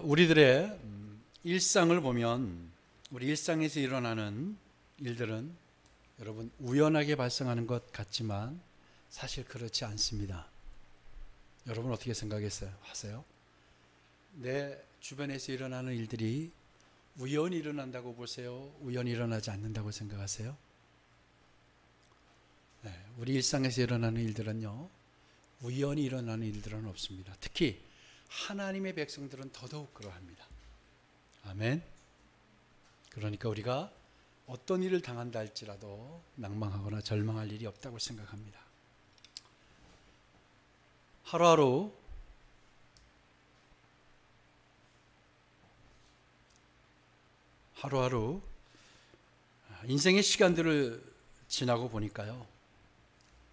우리들의 일상을 보면 우리 일상에서 일어나는 일들은 여러분 우연하게 발생하는 것 같지만 사실 그렇지 않습니다. 여러분 어떻게 하세요? 내 주변에서 일어나는 일들이 우연히 일어난다고 보세요? 우연히 일어나지 않는다고 생각하세요? 네, 우리 일상에서 일어나는 일들은요, 우연히 일어나는 일들은 없습니다. 특히 하나님의 백성들은 더더욱 그러합니다. 아멘. 그러니까 우리가 어떤 일을 당한다 할지라도 낭망하거나 절망할 일이 없다고 생각합니다. 하루하루 인생의 시간들을 지나고 보니까요,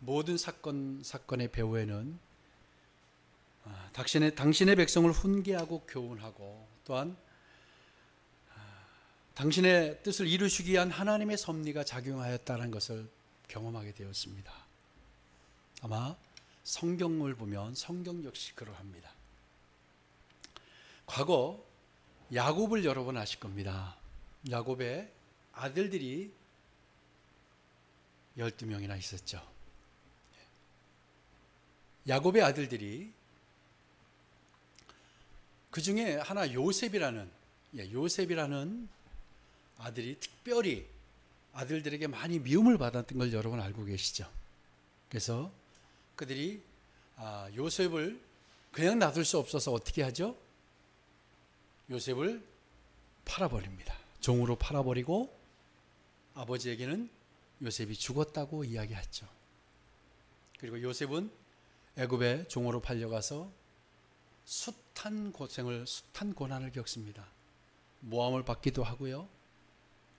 모든 사건의 배후에는 당신의 백성을 훈계하고 교훈하고 또한 당신의 뜻을 이루시기 위한 하나님의 섭리가 작용하였다는 것을 경험하게 되었습니다. 아마 성경을 보면 성경 역시 그러합니다. 과거 야곱을 여러분 아실 겁니다. 야곱의 아들들이 12명이나 있었죠. 야곱의 아들들이 그 중에 하나 요셉이라는 아들이 특별히 아들들에게 많이 미움을 받았던 걸 여러분 알고 계시죠? 그래서 그들이 요셉을 그냥 놔둘 수 없어서 어떻게 하죠? 요셉을 팔아버립니다. 종으로 팔아버리고 아버지에게는 요셉이 죽었다고 이야기하죠. 그리고 요셉은 애굽에 종으로 팔려가서 숱한 고난을 겪습니다. 모함을 받기도 하고요,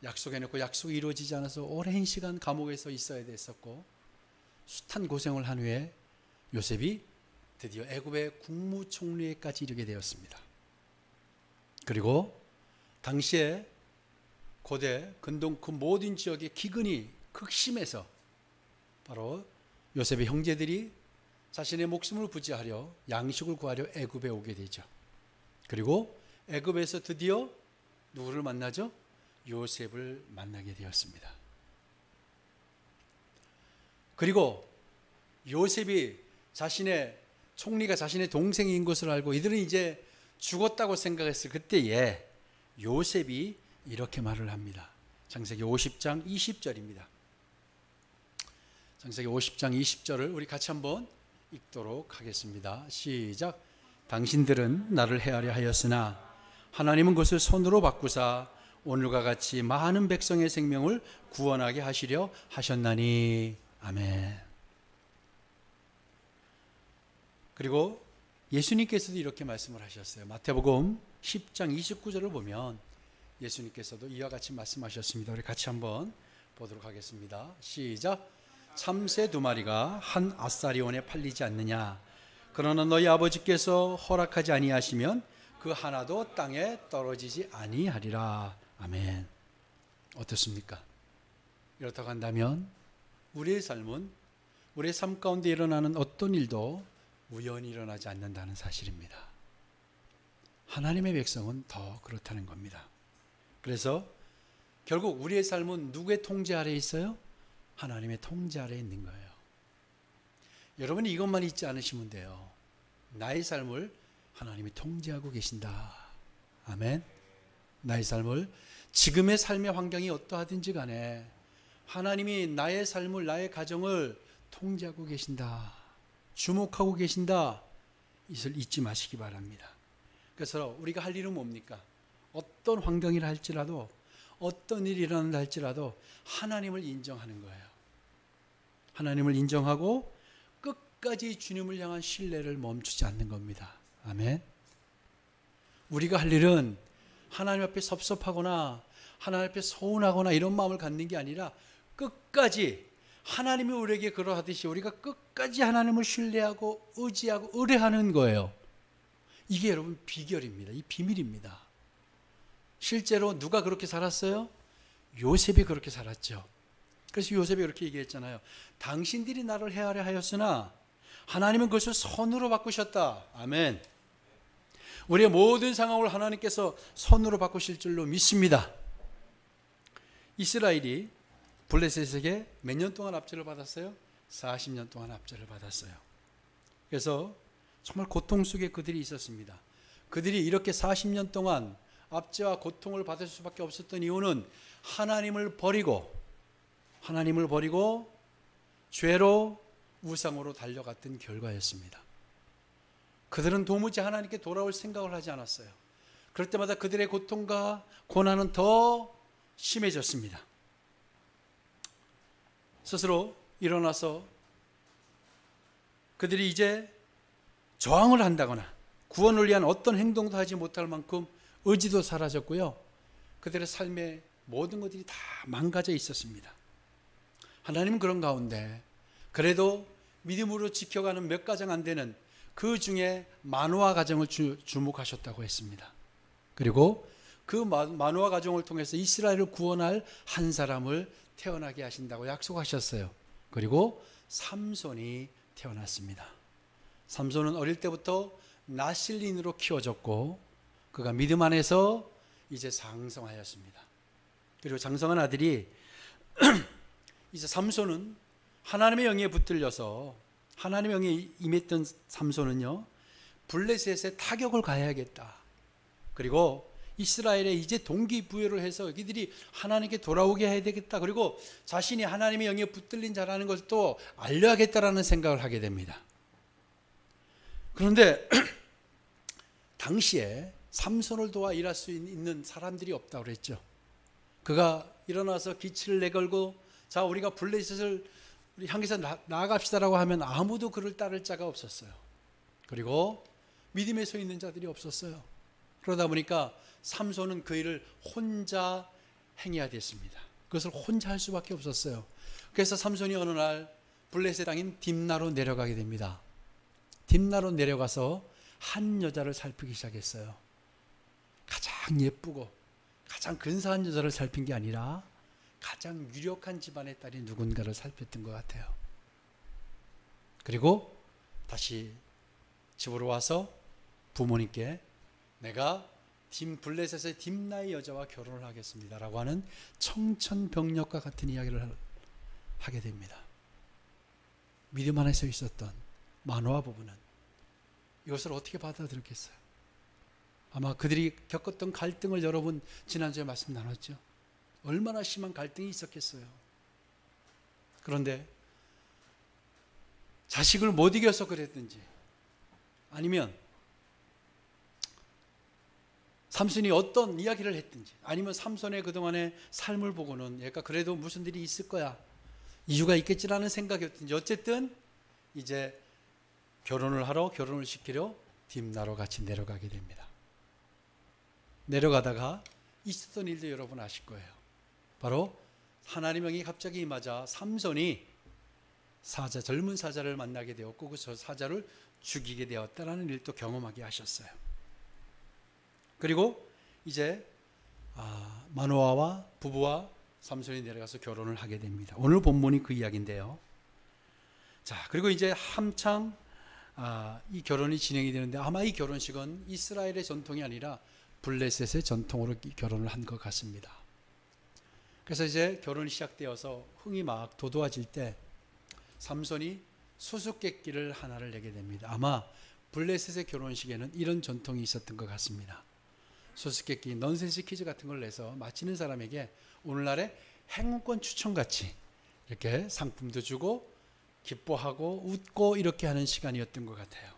약속해놓고 약속이 이루어지지 않아서 오랜 시간 감옥에서 있어야 됐었고, 숱한 고생을 한 후에 요셉이 드디어 애굽의 국무총리에까지 이르게 되었습니다. 그리고 당시에 고대 근동 그 모든 지역의 기근이 극심해서 바로 요셉의 형제들이 자신의 목숨을 부지하려 양식을 구하려 애굽에 오게 되죠. 그리고 애굽에서 드디어 누구를 만나죠? 요셉을 만나게 되었습니다. 그리고 요셉이 총리가 자신의 동생인 것을 알고 이들은 이제 죽었다고 생각했을 그때에 요셉이 이렇게 말을 합니다. 창세기 50장 20절입니다. 창세기 50장 20절을 우리 같이 한번 읽도록 하겠습니다. 시작. 당신들은 나를 해하려 하였으나 하나님은 그것을 손으로 바꾸사 오늘과 같이 많은 백성의 생명을 구원하게 하시려 하셨나니. 아멘. 그리고 예수님께서도 이렇게 말씀을 하셨어요. 마태복음 10장 29절을 보면 예수님께서도 이와 같이 말씀하셨습니다. 우리 같이 한번 보도록 하겠습니다. 시작. 참새 2마리가 한 아사리온에 팔리지 않느냐? 그러나 너희 아버지께서 허락하지 아니하시면 그 하나도 땅에 떨어지지 아니하리라. 아멘. 어떻습니까? 이렇다고 한다면 우리의 삶은, 우리의 삶 가운데 일어나는 어떤 일도 우연히 일어나지 않는다는 사실입니다. 하나님의 백성은 더 그렇다는 겁니다. 그래서 결국 우리의 삶은 누구의 통제 아래에 있어요? 하나님의 통제 아래에 있는 거예요. 여러분이 이것만 잊지 않으시면 돼요. 나의 삶을 하나님이 통제하고 계신다. 아멘. 나의 삶을, 지금의 삶의 환경이 어떠하든지 간에 하나님이 나의 삶을, 나의 가정을 통제하고 계신다, 주목하고 계신다, 이것을 잊지 마시기 바랍니다. 그래서 우리가 할 일은 뭡니까? 어떤 환경이라 할지라도, 어떤 일이 일어난다 할지라도 하나님을 인정하는 거예요. 하나님을 인정하고 끝까지 주님을 향한 신뢰를 멈추지 않는 겁니다. 아멘. 우리가 할 일은 하나님 앞에 섭섭하거나 하나님 앞에 서운하거나 이런 마음을 갖는 게 아니라 끝까지 하나님이 우리에게 그러하듯이 우리가 끝까지 하나님을 신뢰하고 의지하고 의뢰하는 거예요. 이게 여러분 비결입니다. 이 비밀입니다. 실제로 누가 그렇게 살았어요? 요셉이 그렇게 살았죠. 그래서 요셉이 그렇게 얘기했잖아요. 당신들이 나를 해하려 하였으나 하나님은 그것을 선으로 바꾸셨다. 아멘. 우리의 모든 상황을 하나님께서 손으로 바꾸실 줄로 믿습니다. 이스라엘이 블레셋에게 몇 년 동안 압제를 받았어요? 40년 동안 압제를 받았어요. 그래서 정말 고통 속에 그들이 있었습니다. 그들이 이렇게 40년 동안 압제와 고통을 받을 수밖에 없었던 이유는 하나님을 버리고 죄로 우상으로 달려갔던 결과였습니다. 그들은 도무지 하나님께 돌아올 생각을 하지 않았어요. 그럴 때마다 그들의 고통과 고난은 더 심해졌습니다. 스스로 일어나서 그들이 이제 저항을 한다거나 구원을 위한 어떤 행동도 하지 못할 만큼 의지도 사라졌고요. 그들의 삶의 모든 것들이 다 망가져 있었습니다. 하나님은 그런 가운데 그래도 믿음으로 지켜가는 몇 가정 안 되는 그 중에 마노아 가정을 주목하셨다고 했습니다. 그리고 그 마노아 가정을 통해서 이스라엘을 구원할 한 사람을 태어나게 하신다고 약속하셨어요. 그리고 삼손이 태어났습니다. 삼손은 어릴 때부터 나실린으로 키워졌고 그가 믿음 안에서 이제 장성하였습니다. 그리고 장성한 아들이 이제 삼손은 하나님의 영에 붙들려서 하나님의 영에 임했던 삼손은요, 블레셋에 타격을 가해야겠다. 그리고 이스라엘에 이제 동기부여를 해서 이들이 하나님께 돌아오게 해야 되겠다. 그리고 자신이 하나님의 영에 붙들린 자라는 것을 또 알려야겠다라는 생각을 하게 됩니다. 그런데 당시에 삼손을 도와 일할 수 있는 사람들이 없다고 그랬죠. 그가 일어나서 기치를 내걸고 자 우리가 블레셋을 우리 향해서 나아갑시다라고 하면 아무도 그를 따를 자가 없었어요. 그리고 믿음에 서 있는 자들이 없었어요. 그러다 보니까 삼손은 그 일을 혼자 행해야 됐습니다. 그것을 혼자 할 수밖에 없었어요. 그래서 삼손이 어느 날 블레셋 땅인 딥나로 내려가게 됩니다. 딥나로 내려가서 한 여자를 살피기 시작했어요. 가장 예쁘고 가장 근사한 여자를 살핀 게 아니라 가장 유력한 집안의 딸이 누군가를 살폈던 것 같아요. 그리고 다시 집으로 와서 부모님께 내가 블레셋의 딥나의 여자와 결혼을 하겠습니다 라고 하는 청천벽력과 같은 이야기를 하게 됩니다. 믿음 안에서 있었던 마노아 부부는 이것을 어떻게 받아들였겠어요? 아마 그들이 겪었던 갈등을 여러분 지난주에 말씀 나눴죠. 얼마나 심한 갈등이 있었겠어요. 그런데 자식을 못 이겨서 그랬든지 아니면 삼손이 어떤 이야기를 했든지 아니면 삼손의 그동안의 삶을 보고는 얘가 그래도 무슨 일이 있을 거야 이유가 있겠지라는 생각이었든지 어쨌든 이제 결혼을 시키려 딥나로 같이 내려가게 됩니다. 내려가다가 있었던 일도 여러분 아실 거예요. 바로 하나님의 영이 갑자기 임하자 삼손이 젊은 사자를 만나게 되었고 그 사자를 죽이게 되었다라는 일도 경험하게 하셨어요. 그리고 이제 마노아와 부부와 삼손이 내려가서 결혼을 하게 됩니다. 오늘 본문이 그 이야기인데요. 자, 그리고 이제 한창 이 결혼이 진행이 되는데 아마 이 결혼식은 이스라엘의 전통이 아니라 블레셋의 전통으로 결혼을 한 것 같습니다. 그래서 이제 결혼이 시작되어서 흥이 막 돋아질 때 삼손이 수수께끼를 하나를 내게 됩니다. 아마 블레셋의 결혼식에는 이런 전통이 있었던 것 같습니다. 수수께끼, 넌센스 퀴즈 같은 걸 내서 마치는 사람에게 오늘날의 행운권 추천같이 이렇게 상품도 주고 기뻐하고 웃고 이렇게 하는 시간이었던 것 같아요.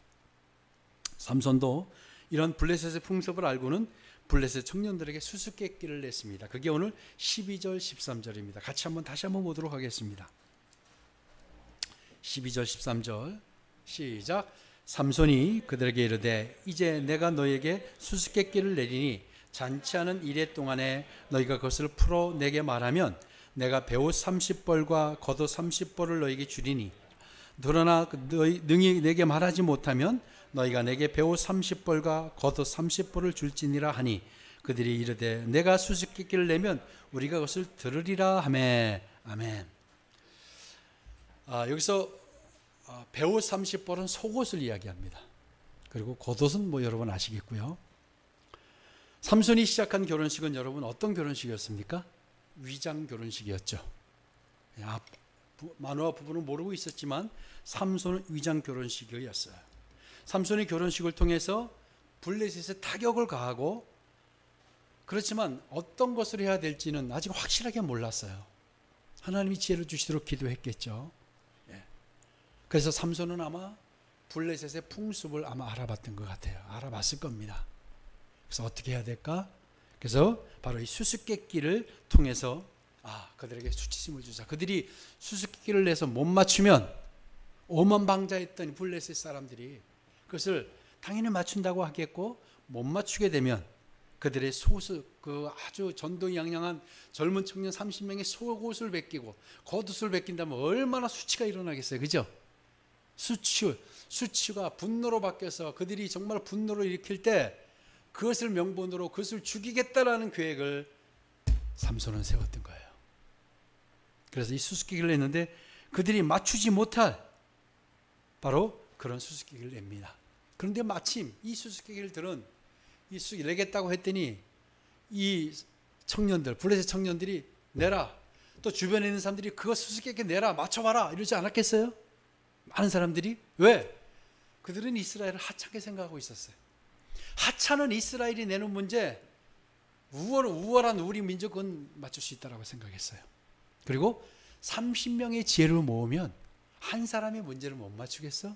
삼손도 이런 블레셋의 풍습을 알고는 블레셋 청년들에게 수수께끼를 냈습니다. 그게 오늘 12절 13절입니다. 다시 한번 보도록 하겠습니다. 12절 13절 시작. 삼손이 그들에게 이르되 이제 내가 너에게 수수께끼를 내리니 잔치하는 이래 동안에 너희가 그것을 풀어 내게 말하면 내가 배옷 30벌과 겉옷 30벌을 너에게 주리니 그러나 능히 내게 말하지 못하면 너희가 내게 배옷 30벌과 겉옷 30벌을 줄지니라 하니 그들이 이르되 내가 수수께끼를 내면 우리가 그것을 들으리라 하매. 아멘. 여기서 배옷 30벌은 속옷을 이야기합니다. 그리고 겉옷은 뭐 여러분 아시겠고요. 삼손이 시작한 결혼식은 여러분 어떤 결혼식이었습니까? 위장 결혼식이었죠. 마노아 부부는 모르고 있었지만 삼손은 위장 결혼식이었어요. 삼손의 결혼식을 통해서 블레셋에 타격을 가하고, 그렇지만 어떤 것을 해야 될지는 아직 확실하게 몰랐어요. 하나님이 지혜를 주시도록 기도했겠죠. 그래서 삼손은 아마 블레셋의 풍습을 아마 알아봤던 것 같아요. 알아봤을 겁니다. 그래서 어떻게 해야 될까? 그래서 바로 이 수수께끼를 통해서 그들에게 수치심을 주자. 그들이 수수께끼를 내서 못 맞추면 오만방자했던 블레셋 사람들이 그것을 당연히 맞춘다고 하겠고, 못 맞추게 되면 그들의 그 아주 전도양양한 젊은 청년 30명의 속옷을 벗기고 겉옷을 벗긴다면 얼마나 수치가 일어나겠어요. 그죠? 수치가 분노로 바뀌어서 그들이 정말 분노를 일으킬 때 그것을 명분으로 그것을 죽이겠다라는 계획을 삼손은 세웠던 거예요. 그래서 이 수수께끼를 냈는데 그들이 맞추지 못할 바로 그런 수수께끼를 냅니다. 그런데 마침 이 수수께끼를 들은 이 수수께끼를 내겠다고 했더니 이 청년들, 블레셋 청년들이 내라, 또 주변에 있는 사람들이 그거 수수께끼 내라, 맞춰봐라 이러지 않았겠어요? 많은 사람들이. 왜? 그들은 이스라엘을 하찮게 생각하고 있었어요. 하찮은 이스라엘이 내는 문제, 우월한 우리 민족은 맞출 수 있다고 생각했어요. 그리고 30명의 지혜를 모으면 한 사람의 문제를 못 맞추겠어?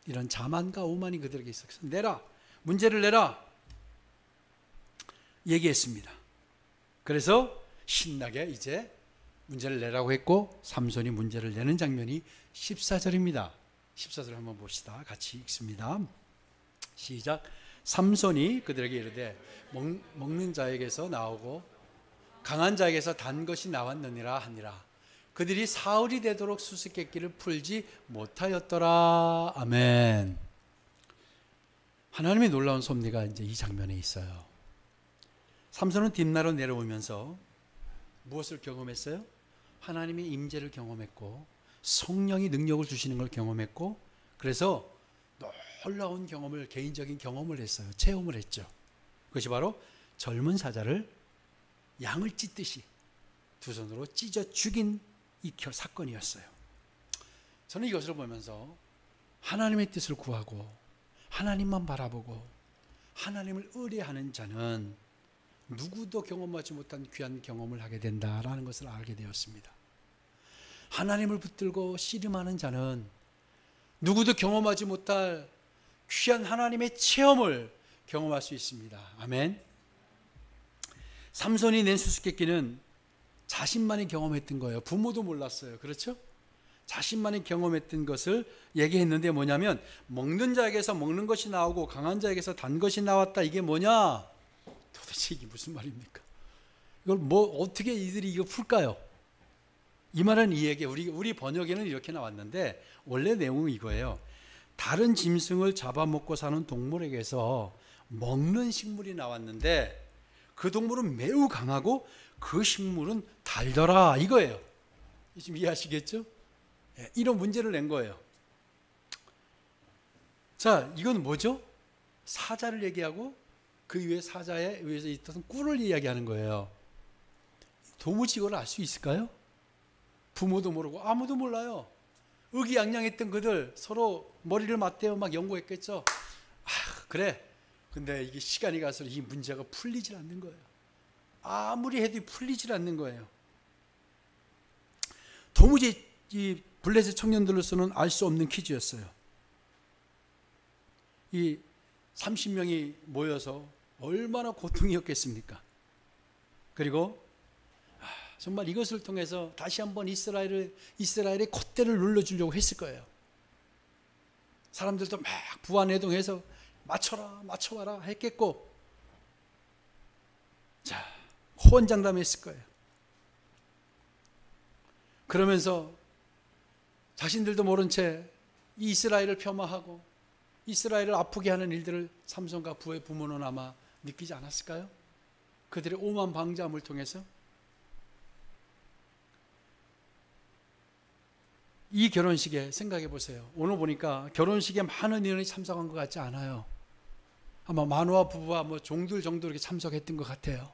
이런 자만과 오만이 그들에게 있었어요. 내라, 문제를 내라 얘기했습니다. 그래서 신나게 이제 문제를 내라고 했고, 삼손이 문제를 내는 장면이 14절입니다. 14절 한번 봅시다. 같이 읽습니다. 시작. 삼손이 그들에게 이르되 먹는 자에게서 나오고 강한 자에게서 단 것이 나왔느니라 하니라. 그들이 사흘이 되도록 수수께끼를 풀지 못하였더라. 아멘. 하나님의 놀라운 섭리가 이제 이 장면에 있어요. 삼손은 뒷날로 내려오면서 무엇을 경험했어요? 하나님의 임재를 경험했고 성령이 능력을 주시는 걸 경험했고, 그래서 놀라운 경험을, 개인적인 경험을 했어요. 체험을 했죠. 그것이 바로 젊은 사자를 양을 찢듯이 두 손으로 찢어 죽인 이 사건이었어요. 저는 이것을 보면서 하나님의 뜻을 구하고 하나님만 바라보고 하나님을 의뢰하는 자는 누구도 경험하지 못한 귀한 경험을 하게 된다라는 것을 알게 되었습니다. 하나님을 붙들고 씨름하는 자는 누구도 경험하지 못할 귀한 하나님의 체험을 경험할 수 있습니다. 아멘. 삼손이 낸 수수께끼는 자신만이 경험했던 거예요. 부모도 몰랐어요. 그렇죠? 자신만이 경험했던 것을 얘기했는데 뭐냐면, 먹는 자에게서 먹는 것이 나오고 강한 자에게서 단 것이 나왔다. 이게 뭐냐? 도대체 이게 무슨 말입니까? 이걸 어떻게 이들이 이거 풀까요? 이 말은 이 얘기, 우리 번역에는 이렇게 나왔는데 원래 내용은 이거예요. 다른 짐승을 잡아먹고 사는 동물에게서 먹는 식물이 나왔는데 그 동물은 매우 강하고 그 식물은 달더라, 이거예요. 지금 이해하시겠죠? 이런 문제를 낸 거예요. 자, 이건 뭐죠? 사자를 얘기하고 그 위에 사자에 의해서 있던 꿀을 이야기하는 거예요. 도무지 이걸 알 수 있을까요? 부모도 모르고 아무도 몰라요. 의기양양했던 그들 서로 머리를 맞대어 막 연구했겠죠. 그래. 근데 이게 시간이 가서 이 문제가 풀리질 않는 거예요. 아무리 해도 풀리질 않는 거예요. 도무지 이 블레셋 청년들로서는 알 수 없는 퀴즈였어요. 이 30명이 모여서 얼마나 고통이었겠습니까? 그리고 정말 이것을 통해서 다시 한번 이스라엘의 콧대를 눌러주려고 했을 거예요. 사람들도 막 부안해동해서 맞춰봐라 했겠고, 자, 호언장담했을 거예요. 그러면서 자신들도 모른 채 이스라엘을 폄하하고 이스라엘을 아프게 하는 일들을 삼손과 그의 부모는 아마 느끼지 않았을까요? 그들의 오만 방자함을 통해서 이 결혼식에 생각해 보세요. 오늘 보니까 결혼식에 많은 인원이 참석한 것 같지 않아요. 아마 마누아 부부와 뭐 종들 정도 이렇게 참석했던 것 같아요.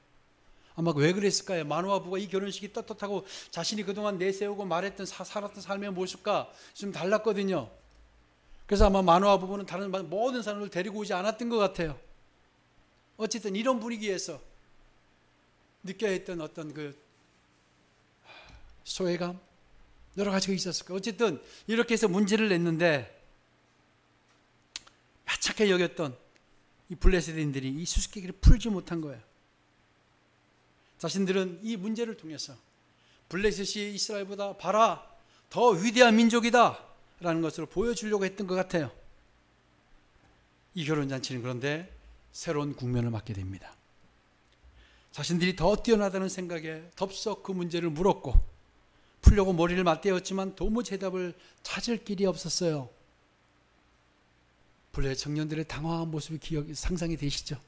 아마 왜 그랬을까요? 마누아 부부가 이 결혼식이 떳떳하고 자신이 그동안 내세우고 말했던 살았던 삶의 모습과 좀 달랐거든요. 그래서 아마 마누아 부부는 다른 모든 사람을 데리고 오지 않았던 것 같아요. 어쨌든 이런 분위기에서 느껴야 했던 어떤 그 소외감, 여러 가지가 있었을 거예요. 어쨌든 이렇게 해서 문제를 냈는데 야착해 여겼던 이 블레셋인들이 이 수수께끼를 풀지 못한 거예요. 자신들은 이 문제를 통해서 블레셋이 이스라엘보다 봐라 더 위대한 민족이다 라는 것을 보여주려고 했던 것 같아요. 이 결혼잔치는 그런데 새로운 국면을 맞게 됩니다. 자신들이 더 뛰어나다는 생각에 덥석 그 문제를 물었고 풀려고 머리를 맞대었지만 도무지 해답을 찾을 길이 없었어요. 블레셋 청년들의 당황한 모습이 상상이 되시죠?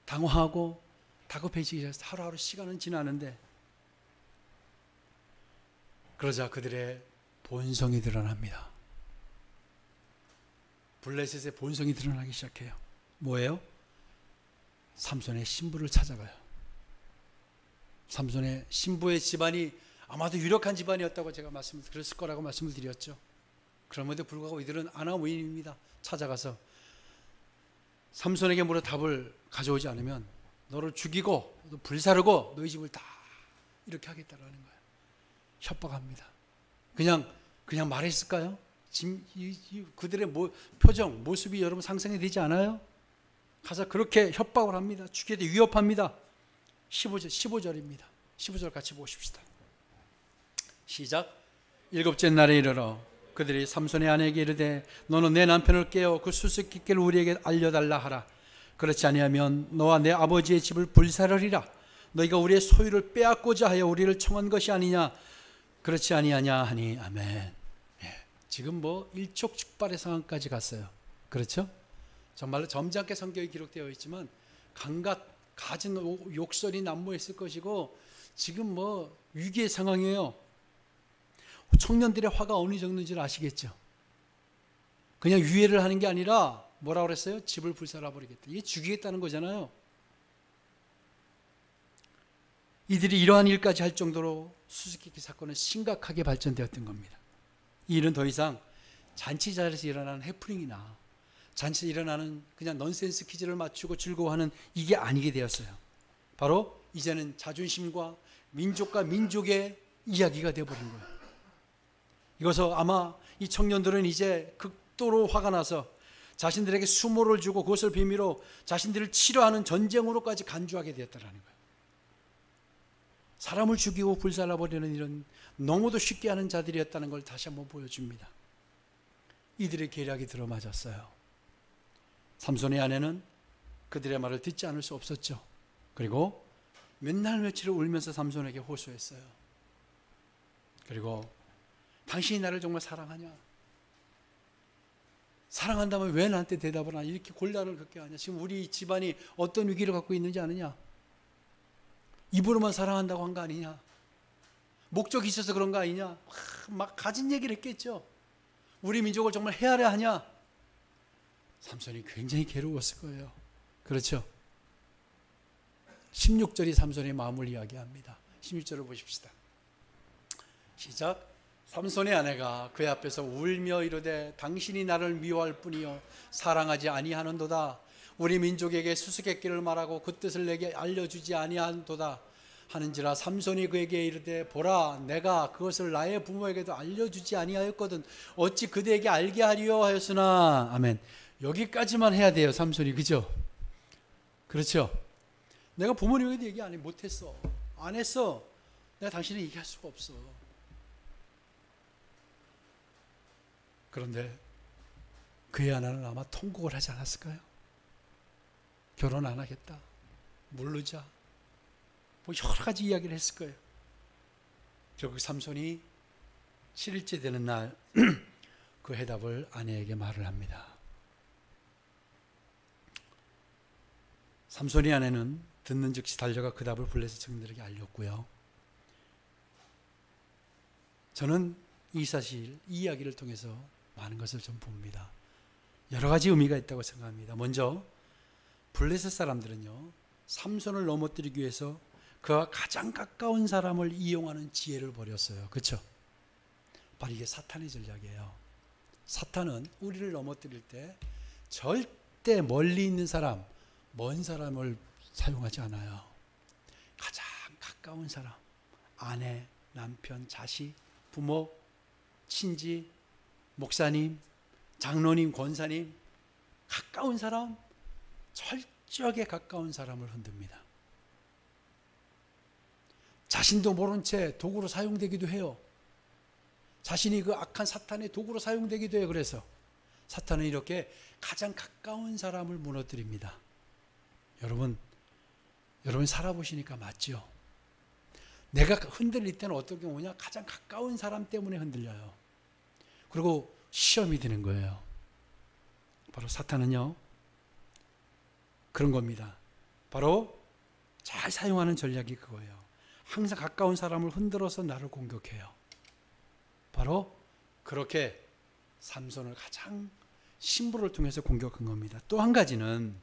당황하고 다급해지기 시작해서 하루하루 시간은 지나는데 그러자 그들의 본성이 드러납니다. 블레셋의 본성이 드러나기 시작해요. 뭐예요? 삼손의 신부를 찾아가요. 삼손의 신부의 집안이 아마도 유력한 집안이었다고 제가 그랬을 거라고 말씀을 드렸죠. 그럼에도 불구하고 이들은 아나무인입니다. 찾아가서 삼손에게 물어 답을 가져오지 않으면 너를 죽이고 불사르고 너희 집을 다 이렇게 하겠다라는 거예요. 협박합니다. 그냥 말했을까요? 지금 그들의 표정, 모습이 여러분 상상이 되지 않아요? 가서 그렇게 협박을 합니다. 죽이되 위협합니다. 15절입니다. 15절 같이 보십시다. 시작. 일곱째 날에 이르러 그들이 삼손의 아내에게 이르되 너는 내 남편을 깨어 그 수수께끼를 우리에게 알려달라 하라. 그렇지 아니하면 너와 내 아버지의 집을 불사르리라. 너희가 우리의 소유를 빼앗고자 하여 우리를 청한 것이 아니냐. 그렇지 아니하냐 하니 아멘. 지금 일촉즉발의 상황까지 갔어요. 그렇죠? 정말로 점잖게 성경에 기록되어 있지만 갖은 욕설이 난무했을 것이고 지금 위기의 상황이에요. 청년들의 화가 어느 정도인지를 아시겠죠? 그냥 유예를 하는 게 아니라 뭐라고 그랬어요? 집을 불살라 버리겠다. 이게 죽이겠다는 거잖아요. 이들이 이러한 일까지 할 정도로 수수께끼 사건은 심각하게 발전되었던 겁니다. 이 일은 더 이상 잔치 자리에서 일어나는 해프닝이나 잔치에서 일어나는 그냥 넌센스 퀴즈를 맞추고 즐거워하는 이게 아니게 되었어요. 바로 이제는 자존심과 민족과 민족의 이야기가 되어버린 거예요. 이것을 아마 이 청년들은 이제 극도로 화가 나서 자신들에게 수모를 주고 그것을 비밀로 자신들을 치료하는 전쟁으로까지 간주하게 되었다는 거예요. 사람을 죽이고 불살라버리는 일은 너무도 쉽게 하는 자들이었다는 걸 다시 한번 보여줍니다. 이들의 계략이 들어맞았어요. 삼손의 아내는 그들의 말을 듣지 않을 수 없었죠. 그리고 몇 날 며칠을 울면서 삼손에게 호소했어요. 그리고 당신이 나를 정말 사랑하냐? 사랑한다면 왜 나한테 대답을 하냐? 이렇게 곤란을 겪게 하냐? 지금 우리 집안이 어떤 위기를 갖고 있는지 아느냐? 입으로만 사랑한다고 한 거 아니냐? 목적이 있어서 그런 거 아니냐? 막 가진 얘기를 했겠죠. 우리 민족을 정말 헤아려 하냐? 삼손이 굉장히 괴로웠을 거예요. 그렇죠? 16절이 삼손의 마음을 이야기합니다. 16절을 보십시다. 시작. 삼손의 아내가 그의 앞에서 울며 이르되 당신이 나를 미워할 뿐이요 사랑하지 아니하는도다. 우리 민족에게 수수께끼를 말하고 그 뜻을 내게 알려주지 아니한도다 하는지라. 삼손이 그에게 이르되 보라 내가 그것을 나의 부모에게도 알려주지 아니하였거든 어찌 그대에게 알게 하리요 하였으나. 아멘. 여기까지만 해야 돼요. 삼손이. 그죠? 그렇죠? 내가 부모님에게도 얘기 못했어. 안 했어. 내가 당신에게 얘기할 수가 없어. 그런데 그의 아내는 아마 통곡을 하지 않았을까요? 결혼 안 하겠다. 모르자. 여러 가지 이야기를 했을 거예요. 결국 삼손이 7일째 되는 날 그 해답을 아내에게 말을 합니다. 삼손의 아내는 듣는 즉시 달려가 그 답을 블레셋 청년들에게 알렸고요. 저는 이 사실, 이 이야기를 통해서 많은 것을 좀 봅니다. 여러 가지 의미가 있다고 생각합니다. 먼저 블레셋 사람들은요, 삼손을 넘어뜨리기 위해서 그와 가장 가까운 사람을 이용하는 지혜를 벌였어요. 그렇죠? 바로 이게 사탄의 전략이에요. 사탄은 우리를 넘어뜨릴 때 절대 멀리 있는 사람, 먼 사람을 사용하지 않아요. 가장 가까운 사람, 아내, 남편, 자식, 부모, 친지, 목사님, 장로님, 권사님, 가까운 사람, 철저하게 가까운 사람을 흔듭니다. 자신도 모른 채 도구로 사용되기도 해요. 자신이 그 악한 사탄의 도구로 사용되기도 해요. 그래서 사탄은 이렇게 가장 가까운 사람을 무너뜨립니다. 여러분 살아보시니까 맞죠? 내가 흔들릴 때는 어떤 경우냐? 가장 가까운 사람 때문에 흔들려요. 그리고 시험이 드는 거예요. 바로 사탄은요, 그런 겁니다. 바로 잘 사용하는 전략이 그거예요. 항상 가까운 사람을 흔들어서 나를 공격해요. 바로 그렇게 삼손을 가장 심부를 통해서 공격한 겁니다. 또 한 가지는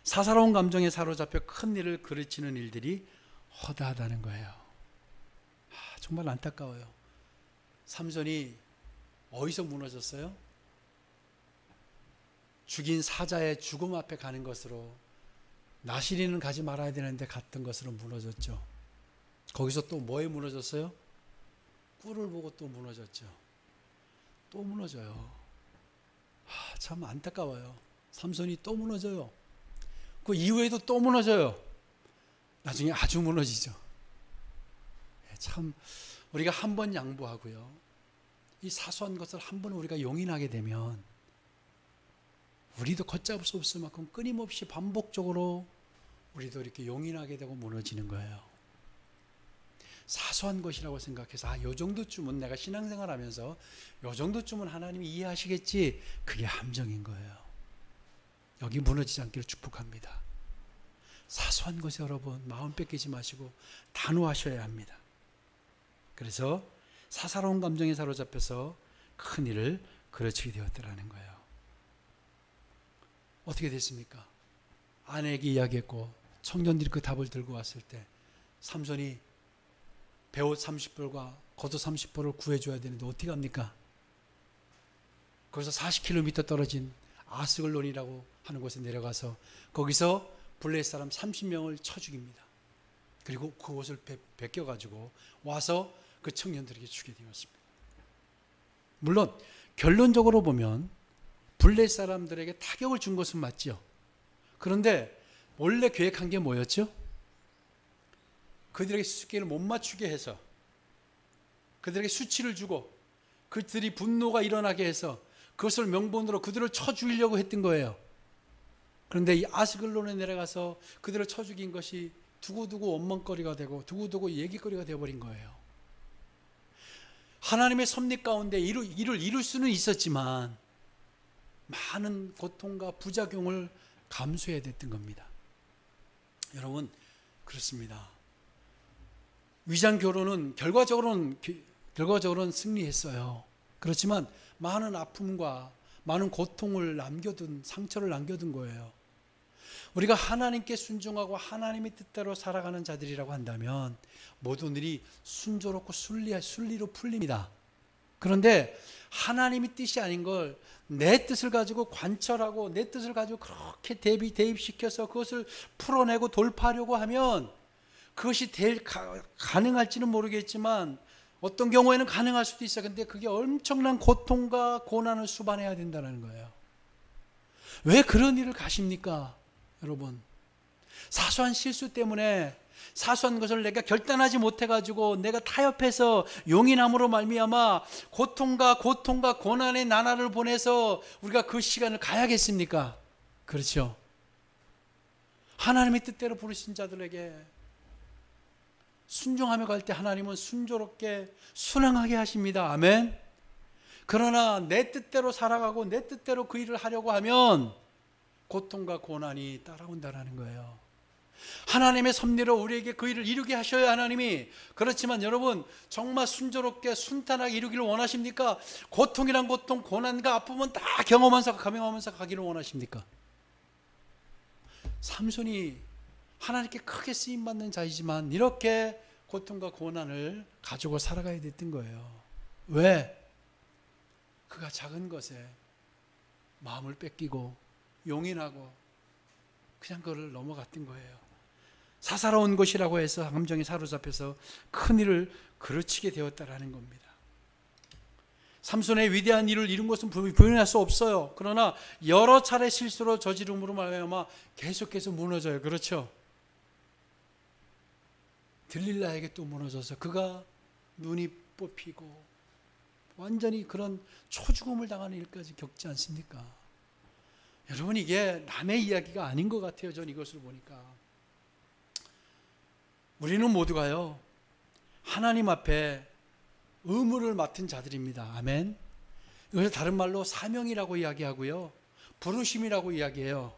사사로운 감정에 사로잡혀 큰 일을 그르치는 일들이 허다하다는 거예요. 정말 안타까워요. 삼손이 어디서 무너졌어요? 죽인 사자의 죽음 앞에 가는 것으로, 나시리는 가지 말아야 되는데 갔던 것으로 무너졌죠. 거기서 또 뭐에 무너졌어요? 꿀을 보고 또 무너졌죠. 또 무너져요. 참 안타까워요. 삼손이 또 무너져요. 그 이후에도 또 무너져요. 나중에 아주 무너지죠. 참 우리가 한 번 양보하고요, 이 사소한 것을 한 번 우리가 용인하게 되면 우리도 걷잡을 수 없을 만큼 끊임없이 반복적으로 우리도 이렇게 용인하게 되고 무너지는 거예요. 사소한 것이라고 생각해서 요 정도쯤은 내가 신앙생활 하면서 요 정도쯤은 하나님이 이해하시겠지, 그게 함정인 거예요. 여기 무너지지 않기를 축복합니다. 사소한 것에 여러분 마음 뺏기지 마시고 단호하셔야 합니다. 그래서 사사로운 감정에 사로잡혀서 큰 일을 그르치게 되었더라는 거예요. 어떻게 됐습니까? 아내에게 이야기했고 청년들이 그 답을 들고 왔을 때 삼손이 베옷 30벌과 겉옷 30벌을 구해줘야 되는데 어떻게 합니까? 거기서 40km 떨어진 아스글론이라고 하는 곳에 내려가서 거기서 블레셋 사람 30명을 쳐 죽입니다. 그리고 그 옷을 벗겨가지고 와서 그 청년들에게 주게 되었습니다. 물론 결론적으로 보면 블레셋 사람들에게 타격을 준 것은 맞죠. 그런데 원래 계획한 게 뭐였죠? 그들에게 수수께끼를 못 맞추게 해서, 그들에게 수치를 주고 그들이 분노가 일어나게 해서 그것을 명분으로 그들을 쳐 죽이려고 했던 거예요. 그런데 이 아스글론에 내려가서 그들을 쳐 죽인 것이 두고두고 원망거리가 되고 두고두고 얘기거리가 되어버린 거예요. 하나님의 섭리 가운데 이를 이룰 수는 있었지만 많은 고통과 부작용을 감수해야 됐던 겁니다. 여러분, 그렇습니다. 위장 결혼은 결과적으로는 승리했어요. 그렇지만 많은 아픔과 많은 고통을 남겨둔, 상처를 남겨둔 거예요. 우리가 하나님께 순종하고 하나님의 뜻대로 살아가는 자들이라고 한다면 모든 일이 순조롭고 순리로 풀립니다. 그런데 하나님의 뜻이 아닌 걸 내 뜻을 가지고 관철하고 내 뜻을 가지고 그렇게 대입시켜서 그것을 풀어내고 돌파하려고 하면 그것이 가능할지는 모르겠지만 어떤 경우에는 가능할 수도 있어요. 근데 그게 엄청난 고통과 고난을 수반해야 된다는 거예요. 왜 그런 일을 가십니까? 여러분, 사소한 실수 때문에 사소한 것을 내가 결단하지 못해가지고 내가 타협해서 용인함으로 말미암아 고통과 고난의 나날을 보내서 우리가 그 시간을 가야겠습니까? 그렇죠. 하나님의 뜻대로 부르신 자들에게 순종하며 갈 때 하나님은 순조롭게 순응하게 하십니다. 아멘. 그러나 내 뜻대로 살아가고 내 뜻대로 그 일을 하려고 하면 고통과 고난이 따라온다는 거예요. 하나님의 섭리로 우리에게 그 일을 이루게 하셔야 하나님이. 그렇지만 여러분, 정말 순조롭게 순탄하게 이루기를 원하십니까? 고통이란 고통, 고난과 아픔은 다 경험하면서 가기를 원하십니까? 삼손이 하나님께 크게 쓰임받는 자이지만 이렇게 고통과 고난을 가지고 살아가야 됐던 거예요. 왜? 그가 작은 것에 마음을 뺏기고 용인하고 그냥 그걸 넘어갔던 거예요. 사사로운 것이라고 해서 감정에 사로잡혀서 큰일을 그르치게 되었다라는 겁니다. 삼손의 위대한 일을 이룬 것은 부인할 수 없어요. 그러나 여러 차례 실수로 저지름으로 말하면 계속해서 무너져요. 그렇죠? 들릴라에게 또 무너져서 그가 눈이 뽑히고 완전히 그런 초죽음을 당하는 일까지 겪지 않습니까? 여러분, 이게 남의 이야기가 아닌 것 같아요. 전 이것을 보니까. 우리는 모두가요, 하나님 앞에 의무를 맡은 자들입니다. 아멘. 이것을 다른 말로 사명이라고 이야기하고요, 부르심이라고 이야기해요.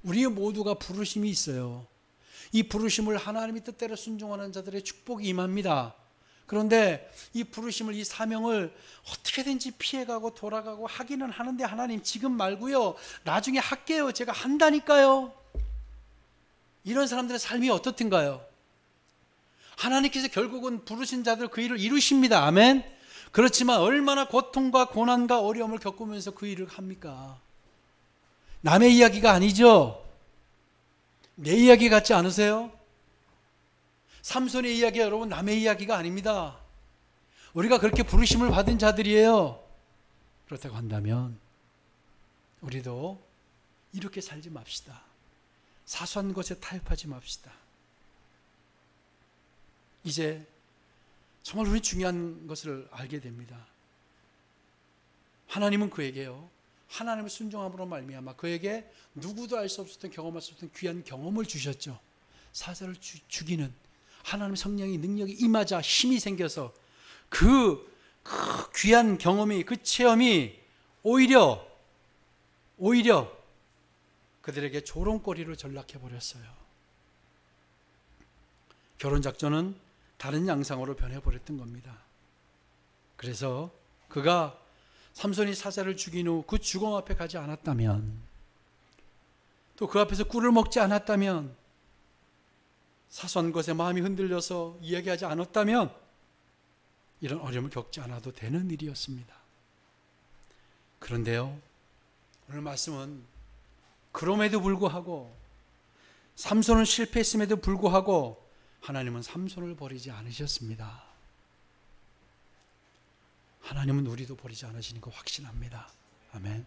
우리 모두가 부르심이 있어요. 이 부르심을 하나님의 뜻대로 순종하는 자들의 축복이 임합니다. 그런데 이 부르심을, 이 사명을 어떻게든지 피해가고 돌아가고 하기는 하는데, 하나님 지금 말고요, 나중에 할게요, 제가 한다니까요. 이런 사람들의 삶이 어떻든가요? 하나님께서 결국은 부르신 자들 그 일을 이루십니다. 아멘. 그렇지만 얼마나 고통과 고난과 어려움을 겪으면서 그 일을 합니까? 남의 이야기가 아니죠. 내 이야기 같지 않으세요? 삼손의 이야기가 여러분 남의 이야기가 아닙니다. 우리가 그렇게 부르심을 받은 자들이에요. 그렇다고 한다면 우리도 이렇게 살지 맙시다. 사소한 것에 타협하지 맙시다. 이제 정말 우리 중요한 것을 알게 됩니다. 하나님은 그에게요, 하나님의 순종함으로 말미암아 그에게 누구도 알 수 없었던, 경험할 수 없었던 귀한 경험을 주셨죠. 사자를 죽이는 하나님의 성령의 능력이 임하자 힘이 생겨서 그 귀한 경험이, 그 체험이 오히려 그들에게 조롱거리로 전락해버렸어요. 결혼작전은 다른 양상으로 변해버렸던 겁니다. 그래서 그가 삼손이 사자를 죽인 후 그 죽음 앞에 가지 않았다면, 또 그 앞에서 꿀을 먹지 않았다면, 사소한 것에 마음이 흔들려서 이야기하지 않았다면 이런 어려움을 겪지 않아도 되는 일이었습니다. 그런데요, 오늘 말씀은 그럼에도 불구하고, 삼손은 실패했음에도 불구하고 하나님은 삼손을 버리지 않으셨습니다. 하나님은 우리도 버리지 않으시는 거 확신합니다. 아멘.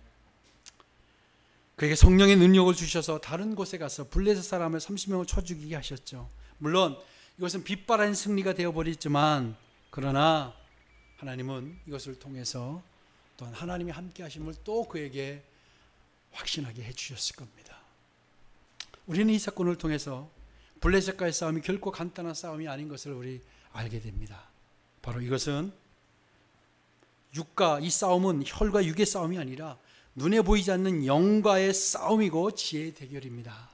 그에게 성령의 능력을 주셔서 다른 곳에 가서 블레셋 사람을 30명을 쳐 죽이게 하셨죠. 물론 이것은 빛바라는 승리가 되어버렸지만, 그러나 하나님은 이것을 통해서 또한 하나님이 함께 하심을 또 그에게 확신하게 해주셨을 겁니다. 우리는 이 사건을 통해서 블레셋과의 싸움이 결코 간단한 싸움이 아닌 것을 우리 알게 됩니다. 바로 이것은 이 싸움은 혈과 육의 싸움이 아니라 눈에 보이지 않는 영과의 싸움이고 지혜의 대결입니다.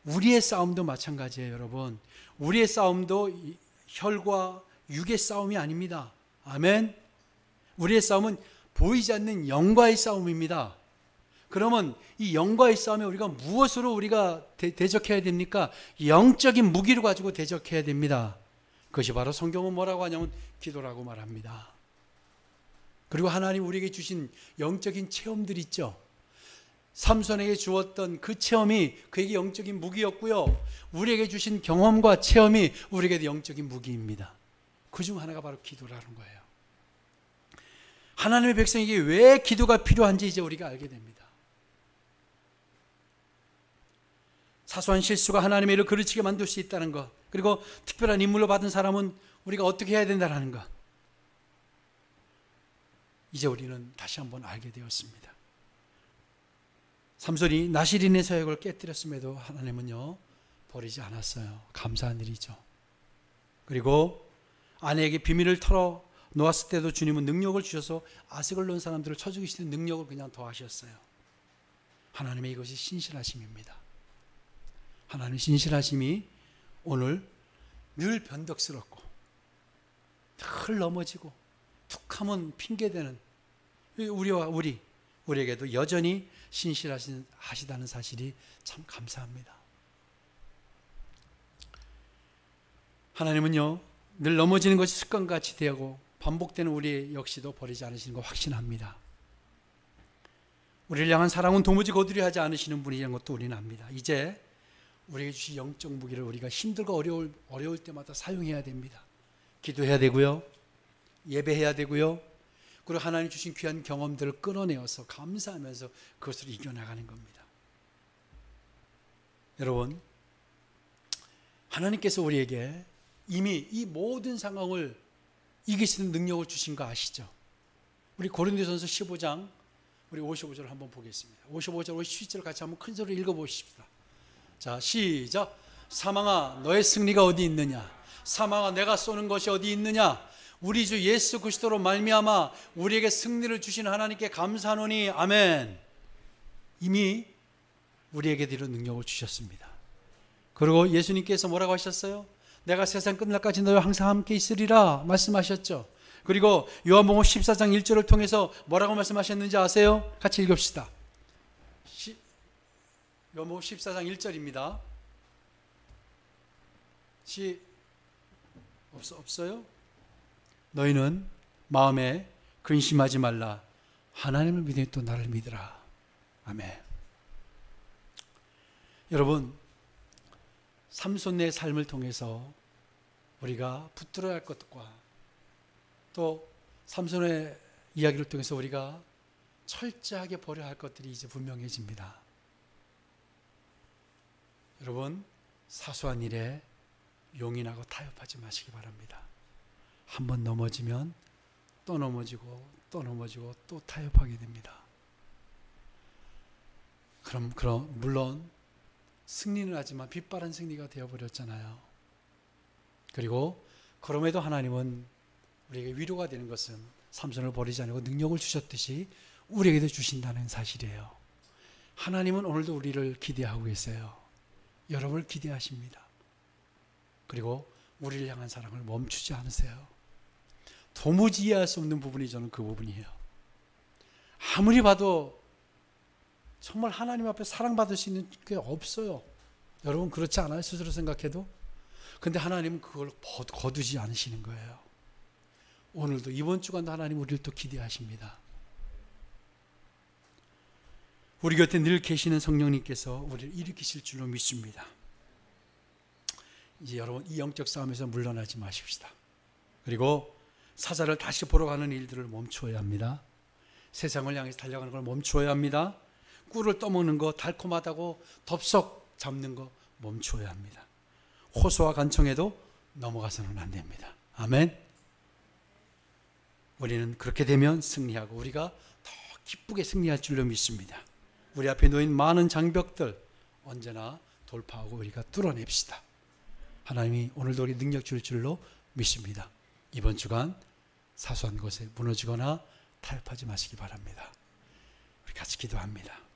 우리의 싸움도 마찬가지예요, 여러분. 우리의 싸움도 혈과 육의 싸움이 아닙니다. 아멘. 우리의 싸움은 보이지 않는 영과의 싸움입니다. 그러면 이 영과의 싸움에 우리가 무엇으로 우리가 대적해야 됩니까? 영적인 무기를 가지고 대적해야 됩니다. 그것이 바로 성경은 뭐라고 하냐면 기도라고 말합니다. 그리고 하나님 우리에게 주신 영적인 체험들 있죠. 삼손에게 주었던 그 체험이 그에게 영적인 무기였고요, 우리에게 주신 경험과 체험이 우리에게도 영적인 무기입니다. 그 중 하나가 바로 기도라는 거예요. 하나님의 백성에게 왜 기도가 필요한지 이제 우리가 알게 됩니다. 사소한 실수가 하나님의 일을 그르치게 만들 수 있다는 것, 그리고 특별한 인물로 받은 사람은 우리가 어떻게 해야 된다는 것, 이제 우리는 다시 한번 알게 되었습니다. 삼손이 나실인의 서역을 깨뜨렸음에도 하나님은요 버리지 않았어요. 감사한 일이죠. 그리고 아내에게 비밀을 털어 놓았을 때도 주님은 능력을 주셔서 아색을 놓은 사람들을 쳐 죽이시는 능력을 그냥 더하셨어요. 하나님의 이것이 신실하심입니다. 하나님 신실하심이 오늘 늘 변덕스럽고 늘 넘어지고 툭하면 핑계대는 우리에게도 여전히 신실하시다는 사실이 참 감사합니다. 하나님은요, 늘 넘어지는 것이 습관같이 되고 반복되는 우리 역시도 버리지 않으시는 거 확신합니다. 우리를 향한 사랑은 도무지 거두려 하지 않으시는 분이라는 것도 우리는 압니다. 이제 우리에게 주신 영적 무기를 우리가 힘들고 어려울 때마다 사용해야 됩니다. 기도해야 되고요, 예배해야 되고요, 그리고 하나님 주신 귀한 경험들을 끌어내어서 감사하면서 그것을 이겨나가는 겁니다. 여러분, 하나님께서 우리에게 이미 이 모든 상황을 이기시는 능력을 주신 거 아시죠? 우리 고린도전서 15장 우리 55절을 한번 보겠습니다. 55절, 57절 같이 한번 큰 소리로 읽어보십시다. 자, 시작. 사망아, 너의 승리가 어디 있느냐? 사망아, 내가 쏘는 것이 어디 있느냐? 우리 주 예수 그리스도로 말미암아 우리에게 승리를 주신 하나님께 감사하노니 아멘. 이미 우리에게 이런 능력을 주셨습니다. 그리고 예수님께서 뭐라고 하셨어요? 내가 세상 끝날까지 너희와 항상 함께 있으리라 말씀하셨죠. 그리고 요한복음 14장 1절을 통해서 뭐라고 말씀하셨는지 아세요? 같이 읽읍시다. 요한복음 14장 1절입니다. 없어요? 너희는 마음에 근심하지 말라. 하나님을 믿으니 또 나를 믿으라. 아멘. 여러분, 삼손의 삶을 통해서 우리가 붙들어야 할 것과 또 삼손의 이야기를 통해서 우리가 철저하게 버려야 할 것들이 이제 분명해집니다. 여러분, 사소한 일에 용인하고 타협하지 마시기 바랍니다. 한번 넘어지면 또 넘어지고 또 넘어지고 또 타협하게 됩니다. 그럼 물론 승리는 하지만 빛바랜 승리가 되어버렸잖아요. 그리고 그럼에도 하나님은 우리에게 위로가 되는 것은 삼손을 버리지 않고 능력을 주셨듯이 우리에게도 주신다는 사실이에요. 하나님은 오늘도 우리를 기대하고 계세요. 여러분을 기대하십니다. 그리고 우리를 향한 사랑을 멈추지 않으세요. 도무지 이해할 수 없는 부분이 저는 그 부분이에요. 아무리 봐도 정말 하나님 앞에 사랑받을 수 있는 게 없어요. 여러분 그렇지 않아요? 스스로 생각해도? 근데 하나님은 그걸 거두지 않으시는 거예요. 오늘도 이번 주간도 하나님 우리를 또 기대하십니다. 우리 곁에 늘 계시는 성령님께서 우리를 일으키실 줄로 믿습니다. 이제 여러분 이 영적 싸움에서 물러나지 마십시다. 그리고 사자를 다시 보러 가는 일들을 멈추어야 합니다. 세상을 향해서 달려가는 걸 멈추어야 합니다. 꿀을 떠먹는 거, 달콤하다고 덥석 잡는 거 멈추어야 합니다. 호소와 간청에도 넘어가서는 안 됩니다. 아멘. 우리는 그렇게 되면 승리하고 우리가 더 기쁘게 승리할 줄로 믿습니다. 우리 앞에 놓인 많은 장벽들 언제나 돌파하고 우리가 뚫어냅시다. 하나님이 오늘도 우리 능력 줄 줄로 믿습니다. 이번 주간 사소한 것에 무너지거나 타협하지 마시기 바랍니다. 우리 같이 기도합니다.